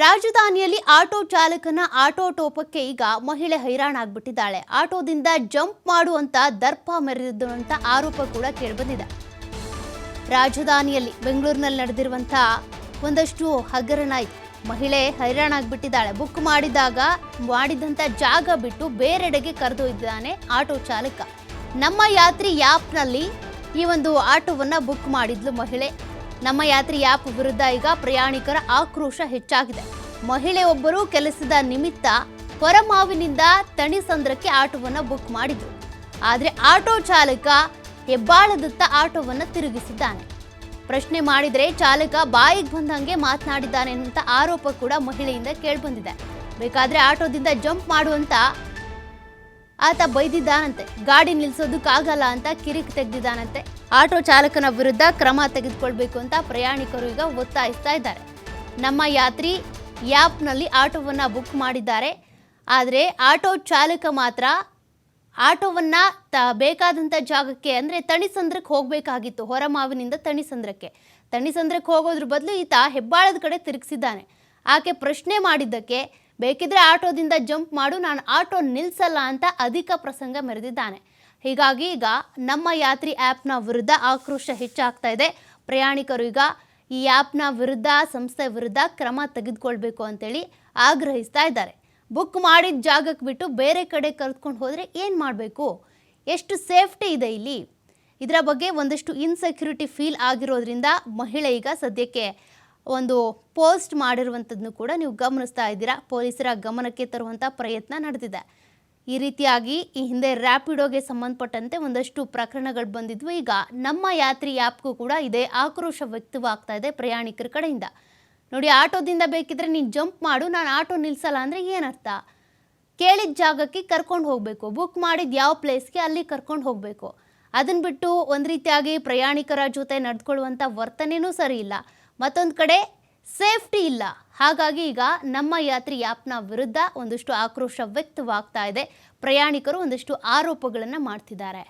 ರಾಜಧಾನಿಯಲ್ಲಿ ಆಟೋ ಚಾಲಕನ ಆಟೋಟೋಪಕ್ಕೆ ಈಗ ಮಹಿಳೆ ಹೈರಾಣಾಗ್ಬಿಟ್ಟಿದ್ದಾಳೆ. ಆಟೋದಿಂದ ಜಂಪ್ ಮಾಡುವಂತ ದರ್ಪ ಮೆರೆದಿದ್ದಂತ ಆರೋಪ ಕೂಡ ಕೇಳಿಬಂದಿದೆ. ರಾಜಧಾನಿಯಲ್ಲಿ ಬೆಂಗಳೂರಿನಲ್ಲಿ ನಡೆದಿರುವಂತಹ ಒಂದಷ್ಟು ಹಗರಣ ಇದೆ. ಮಹಿಳೆ ಹೈರಾಣಾಗ್ಬಿಟ್ಟಿದ್ದಾಳೆ. ಬುಕ್ ಮಾಡಿದಂತ ಜಾಗ ಬಿಟ್ಟು ಬೇರೆಡೆಗೆ ಕರೆದೊಯ್ದಿದ್ದಾನೆ ಆಟೋ ಚಾಲಕ. ನಮ್ಮ ಯಾತ್ರಿ ಆ್ಯಪ್ನಲ್ಲಿ ಈ ಒಂದು ಆಟೋವನ್ನ ಬುಕ್ ಮಾಡಿದ್ಲು ಮಹಿಳೆ. ನಮ್ಮ ಯಾತ್ರಿ ಆ್ಯಪ್ ವಿರುದ್ಧ ಈಗ ಪ್ರಯಾಣಿಕರ ಆಕ್ರೋಶ ಹೆಚ್ಚಾಗಿದೆ. ಮಹಿಳೆಯೊಬ್ಬರು ಕೆಲಸದ ನಿಮಿತ್ತ ಹೊರಮಾವಿನಿಂದ ತಣಿಸಂದ್ರಕ್ಕೆ ಆಟೋವನ್ನು ಬುಕ್ ಮಾಡಿದ್ರು. ಆದರೆ ಆಟೋ ಚಾಲಕ ಹೆಬ್ಬಾಳದತ್ತ ಆಟೋವನ್ನು ತಿರುಗಿಸಿದ್ದಾನೆ. ಪ್ರಶ್ನೆ ಮಾಡಿದರೆ ಚಾಲಕ ಬಾಯಿಗೆ ಬಂದಂಗೆ ಮಾತನಾಡಿದ್ದಾನೆ ಅಂತ ಆರೋಪ ಕೂಡ ಮಹಿಳೆಯಿಂದ ಕೇಳಿಬಂದಿದೆ. ಬೇಕಾದ್ರೆ ಆಟೋದಿಂದ ಜಂಪ್ ಮಾಡುವಂತ ಆತ ಬೈದಿದ್ದಾನಂತೆ. ಗಾಡಿ ನಿಲ್ಸೋದಕ್ಕಾಗಲ್ಲ ಅಂತ ಕಿರಿಕ್ ತೆಗೆದಿದ್ದಾನಂತೆ. ಆಟೋ ಚಾಲಕನ ವಿರುದ್ಧ ಕ್ರಮ ತೆಗೆದುಕೊಳ್ಬೇಕು ಅಂತ ಪ್ರಯಾಣಿಕರು ಈಗ ಒತ್ತಾಯಿಸ್ತಾ ಇದ್ದಾರೆ. ನಮ್ಮ ಯಾತ್ರಿ ಆ್ಯಪ್ನಲ್ಲಿ ಆಟೋವನ್ನು ಬುಕ್ ಮಾಡಿದ್ದಾರೆ. ಆದರೆ ಆಟೋ ಚಾಲಕ ಮಾತ್ರ ಆಟೋವನ್ನ ಬೇಕಾದಂಥ ಜಾಗಕ್ಕೆ ಅಂದರೆ ತಣಿಸಂದ್ರಕ್ಕೆ ಹೋಗಬೇಕಾಗಿತ್ತು. ಹೊರಮಾವಿನಿಂದ ತಣಿಸಂದ್ರಕ್ಕೆ ಹೋಗೋದ್ರ ಬದಲು ಈತ ಹೆಬ್ಬಾಳದ ಕಡೆ ತಿರುಗಿಸಿದ್ದಾನೆ. ಆಕೆ ಪ್ರಶ್ನೆ ಮಾಡಿದ್ದಕ್ಕೆ ಬೇಕಿದ್ರೆ ಆಟೋದಿಂದ ಜಂಪ್ ಮಾಡು, ನಾನು ಆಟೋ ನಿಲ್ಲಿಸಲ್ಲ ಅಂತ ಅಧಿಕ ಪ್ರಸಂಗ ಮೆರೆದಿದ್ದಾನೆ. ಹೀಗಾಗಿ ಈಗ ನಮ್ಮ ಯಾತ್ರಿ ಆ್ಯಪ್ನ ವಿರುದ್ಧ ಆಕ್ರೋಶ ಹೆಚ್ಚಾಗ್ತಾ ಇದೆ. ಪ್ರಯಾಣಿಕರು ಈಗ ಈ ಆ್ಯಪ್ನ ವಿರುದ್ಧ, ಸಂಸ್ಥೆ ವಿರುದ್ಧ ಕ್ರಮ ತೆಗೆದುಕೊಳ್ಬೇಕು ಅಂತೇಳಿ ಆಗ್ರಹಿಸ್ತಾ ಇದ್ದಾರೆ. ಬುಕ್ ಮಾಡಿದ ಜಾಗಕ್ಕೆ ಬಿಟ್ಟು ಬೇರೆ ಕಡೆ ಕರೆದುಕೊಂಡು ಹೋದರೆ ಏನು ಮಾಡಬೇಕು? ಎಷ್ಟು ಸೇಫ್ಟಿ ಇದೆ ಇಲ್ಲಿ? ಇದರ ಬಗ್ಗೆ ಒಂದಷ್ಟು ಇನ್ಸೆಕ್ಯೂರಿಟಿ ಫೀಲ್ ಆಗಿರೋದ್ರಿಂದ ಮಹಿಳೆ ಈಗ ಸದ್ಯಕ್ಕೆ ಒಂದು ಪೋಸ್ಟ್ ಮಾಡಿರುವಂಥದ್ದನ್ನು ಕೂಡ ನೀವು ಗಮನಿಸ್ತಾ ಇದ್ದೀರಾ. ಪೊಲೀಸರ ಗಮನಕ್ಕೆ ತರುವಂಥ ಪ್ರಯತ್ನ ನಡೆದಿದೆ. ಈ ರೀತಿಯಾಗಿ ಈ ಹಿಂದೆ ರ್ಯಾಪಿಡೋಗೆ ಸಂಬಂಧಪಟ್ಟಂತೆ ಒಂದಷ್ಟು ಪ್ರಕರಣಗಳು ಬಂದಿದ್ವು. ಈಗ ನಮ್ಮ ಯಾತ್ರಿ ಆ್ಯಪ್ಗೂ ಕೂಡ ಇದೇ ಆಕ್ರೋಶ ವ್ಯಕ್ತವಾಗ್ತಾ ಇದೆ ಪ್ರಯಾಣಿಕರ ಕಡೆಯಿಂದ. ನೋಡಿ, ಆಟೋದಿಂದ ಬೇಕಿದ್ರೆ ನೀನು ಜಂಪ್ ಮಾಡು, ನಾನು ಆಟೋ ನಿಲ್ಲಿಸಲ್ಲ ಅಂದರೆ ಏನರ್ಥ? ಕೇಳಿದ ಜಾಗಕ್ಕೆ ಕರ್ಕೊಂಡು ಹೋಗಬೇಕು. ಬುಕ್ ಮಾಡಿದ ಯಾವ ಪ್ಲೇಸ್ಗೆ ಅಲ್ಲಿ ಕರ್ಕೊಂಡು ಹೋಗಬೇಕು. ಅದನ್ನು ಬಿಟ್ಟು ಒಂದು ರೀತಿಯಾಗಿ ಪ್ರಯಾಣಿಕರ ಜೊತೆ ನಡೆದುಕೊಳ್ಳುವಂಥ ವರ್ತನೆಯೂ ಸರಿ ಇಲ್ಲ. ಮತ್ತೊಂದು ಕಡೆ ಸೇಫ್ಟಿ ಇಲ್ಲ. ಹಾಗಾಗಿ ಈಗ ನಮ್ಮ ಯಾತ್ರಿ ಆ್ಯಪ್ನ ವಿರುದ್ಧ ಒಂದಷ್ಟು ಆಕ್ರೋಶ ವ್ಯಕ್ತವಾಗ್ತಾ ಇದೆ. ಪ್ರಯಾಣಿಕರು ಒಂದಷ್ಟು ಆರೋಪಗಳನ್ನು ಮಾಡ್ತಿದ್ದಾರೆ.